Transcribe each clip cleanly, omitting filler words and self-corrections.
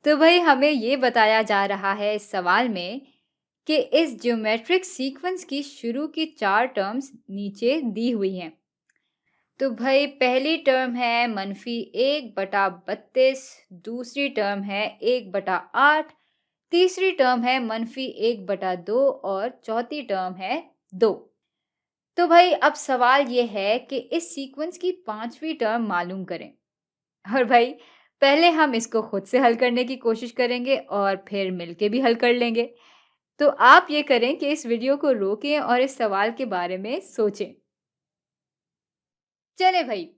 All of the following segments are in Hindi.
तो भाई हमें ये बताया जा रहा है इस सवाल में कि इस ज्योमेट्रिक सीक्वेंस की शुरू की 4 टर्म्स नीचे दी हुई हैं। तो भाई पहली टर्म है -1/32, दूसरी टर्म है 1/8, तीसरी टर्म है -1/2 और चौथी टर्म है 2। तो भाई अब सवाल ये है कि इस सीक्वेंस की 5वीं टर्म मालूम करें। और भाई पहले हम इसको खुद से हल करने की कोशिश करेंगे और फिर मिलके भी हल कर लेंगे। तो आप ये करें कि इस वीडियो को रोकें और इस सवाल के बारे में सोचें। चले भाई,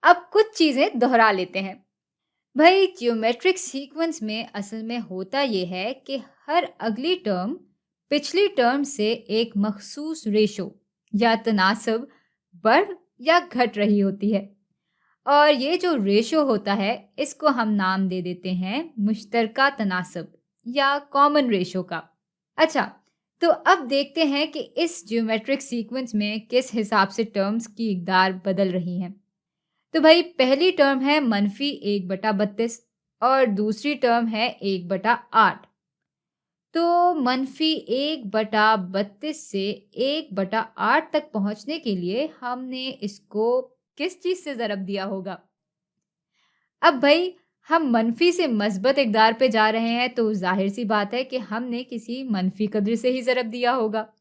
अब कुछ चीजें दोहरा लेते हैं। भाई ज्योमेट्रिक सीक्वेंस में असल में होता ये है कि हर अगली टर्म पिछली टर्म से एक मखसूस रेशो या तनासब बढ़ या घट रही होती है। और ये जो रेशो होता है इसको हम नाम दे देते हैं मुश्तरका तनासब या कॉमन रेशो का। अच्छा, तो अब देखते हैं कि इस ज्योमेट्रिक सीक्वेंस में किस हिसाब से टर्म्स की इकदार बदल रही हैं। तो भाई पहली टर्म है -1/32 और दूसरी टर्म है 1/8। तो -1/32 से 1/8 तक पहुंचने के लिए हमने इसको किस चीज से ज़रब दिया होगा? अब भाई हम मनफी से मस्बत इकदार पे जा रहे हैं तो जाहिर सी बात है कि हमने किसी मनफी कदर से ही ज़रब दिया होगा।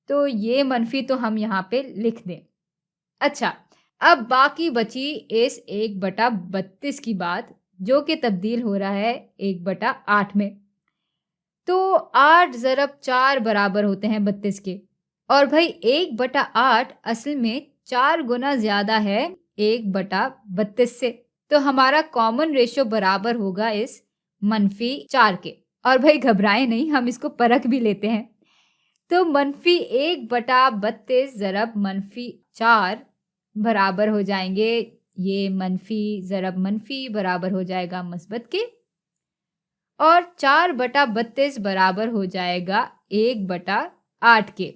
तो ये मनफी तो हम यहाँ पे लिख दें। अच्छा, अब बाकी बची इस 1/32 की बात, जो कि तब्दील हो रहा है 1/8 में। तो 8 ज़रब 4 बराबर होते हैं 32 के। और भाई 1/8 असल में 4 गुना ज़्यादा है 1/32 से। तो हमारा कॉमन रेशो बराबर होगा इस -4 के। और भाई घबराएं नहीं, हम इसको परख भी लेते हैं। तो -1/32 ज़रब -4 बराबर हो जाएंगे, ये मनफी ज़रब मनफी बराबर हो जाएगा मस्बत के, और 4/32 बराबर हो जाएगा 1/8 के।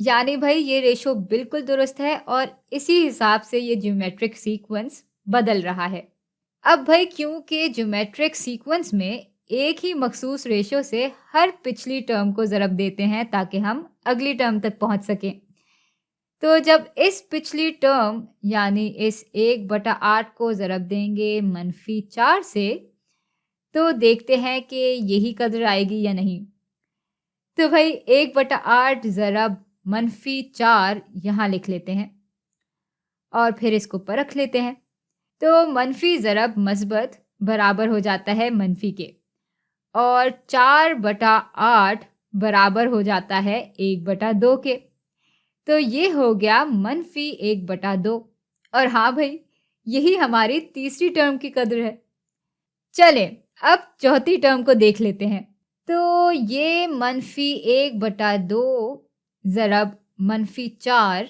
यानी भाई ये रेशो बिल्कुल दुरुस्त है और इसी हिसाब से ये ज्योमेट्रिक सीक्वेंस बदल रहा है। अब भाई क्योंकि ज्योमेट्रिक सीक्वेंस में एक ही मखसूस रेशो से हर पिछली टर्म को ज़रब देते हैं ताकि हम अगली टर्म तक पहुंच सकें। तो जब इस पिछली टर्म यानी इस 1/8 को ज़रब देंगे -4 से, तो देखते हैं कि यही कदर आएगी या नहीं। तो भाई 1/8 ज़रब -4 यहाँ लिख लेते हैं और फिर इसको परख लेते हैं। तो मनफी ज़रब मस्बत बराबर हो जाता है मनफी के, और 4/8 बराबर हो जाता है 1/2 के। तो ये हो गया -1/2। और हाँ भाई, यही हमारी तीसरी टर्म की कदर है। चले अब चौथी टर्म को देख लेते हैं। तो ये -1/2 ज़रब -4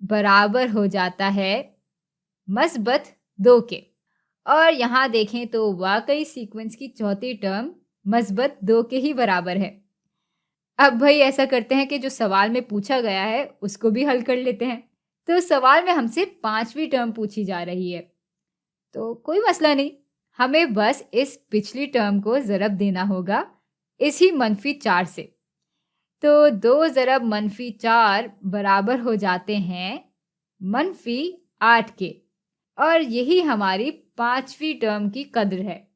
बराबर हो जाता है मस्बत 2 के। और यहाँ देखें तो वाकई सीक्वेंस की चौथी टर्म मस्बत 2 के ही बराबर है। अब भाई ऐसा करते हैं कि जो सवाल में पूछा गया है उसको भी हल कर लेते हैं। तो सवाल में हमसे 5वीं टर्म पूछी जा रही है। तो कोई मसला नहीं, हमें बस इस पिछली टर्म को ज़रब देना होगा इसी -4 से। तो 2 ज़रब -4 बराबर हो जाते हैं -8 के, और यही हमारी 5वीं टर्म की कदर है।